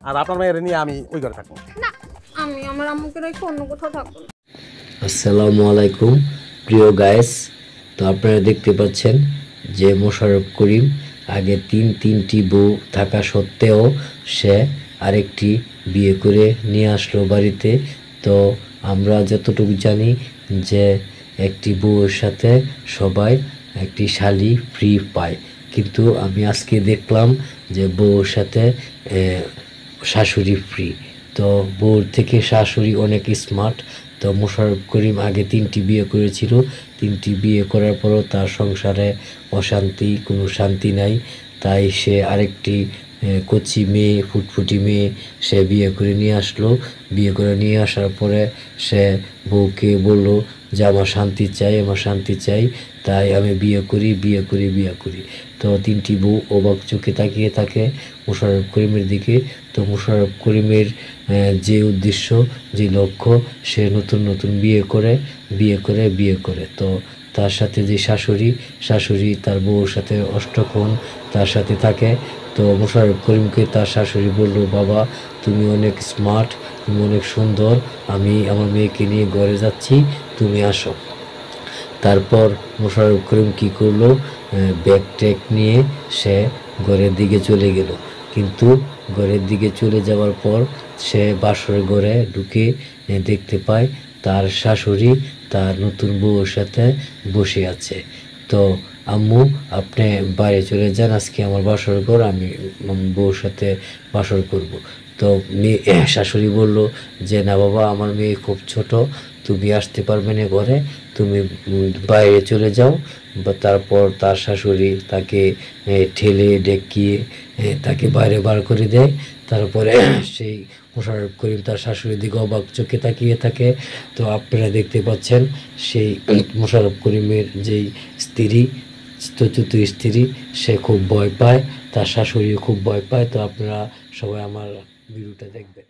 আর আপনার মেয়ের নিয়ে আমি ওই ঘরে থাকবো না। আমি আমার আম্মুকে রেখে অন্য কোথাও থাকবো না। আসসালামু আলাইকুম প্রিয় গাইস। তো আপনারা দেখতে পাচ্ছেন যে মোশাররফ করিম আগে তিনটি বউ থাকা সত্ত্বেও সে আরেকটি বিয়ে করে নিয়ে আসলো বাড়িতে। তো আমরা যতটুকু জানি যে একটি বউয়ের সাথে সবাই একটি শালি ফ্রি পায়, কিন্তু আমি আজকে দেখলাম যে বউয়ের সাথে শাশুড়ি ফ্রি। তো বউর থেকে শাশুড়ি অনেক স্মার্ট। তো মোশাররফ করিম আগে তিনটি বিয়ে করেছিল, তিনটি বিয়ে করার পরও তার সংসারে অশান্তি, কোনো শান্তি নাই। তাই সে আরেকটি কচি মেয়ে, ফুটফুটি মেয়ে সে বিয়ে করে নিয়ে আসলো। বিয়ে করে নিয়ে আসার পরে সে বউকে বলল যে আমার শান্তি চাই, আমার শান্তি চাই, তাই আমি বিয়ে করি, বিয়ে করি, বিয়ে করি। তো তিনটি বউ অবাক চোখে তাকিয়ে থাকে মোশাররফ করিমের দিকে। তো মোশাররফ করিমের যে উদ্দেশ্য, যে লক্ষ্য, সে নতুন নতুন বিয়ে করে, বিয়ে করে, বিয়ে করে। তো তার সাথে যে শাশুড়ি তার বউর সাথে অষ্টক্ষণ তার সাথে থাকে। তো মোশাররফ করিমকে তার শাশুড়ি বলল, বাবা তুমি অনেক স্মার্ট, তুমি অনেক সুন্দর, আমি আমার মেয়েকে নিয়ে ঘরে যাচ্ছি, তুমি আসো। তারপর মোশাররফ করিম কী করলো, ব্যাগ ট্যাগ নিয়ে সে ঘরের দিকে চলে গেল। কিন্তু ঘরের দিকে চলে যাওয়ার পর সে বাসর ঘরে ঢুকে দেখতে পায় তার শাশুড়ি তার নতুন বউয়ের সাথে বসে আছে। তো আম্মু আপনি বাইরে চলে যান, আজকে আমার বাসর ঘর, আমি বউর সাথে বাসর করব। তো মেয়ে শাশুড়ি বলল যে না বাবা, আমার মেয়ে খুব ছোট, তুমি আসতে পারবে না ঘরে, তুমি বাইরে চলে যাও। বা তারপর তার শাশুড়ি তাকে ঠেলে ডেকিয়ে তাকে বাইরে বার করে দেয়। তারপরে সেই মোশাররফ করিম তার শাশুড়ির দিকে অবাক চোখে তাকিয়ে থাকে। তো আপনারা দেখতে পাচ্ছেন সেই মোশাররফ করিমের যেই স্ত্রী, চতুর্থ স্ত্রী, সে খুব ভয় পায়, তার শাশুড়িও খুব ভয় পায়। তো আপনারা সবাই আমার ভিডিওটা দেখবেন।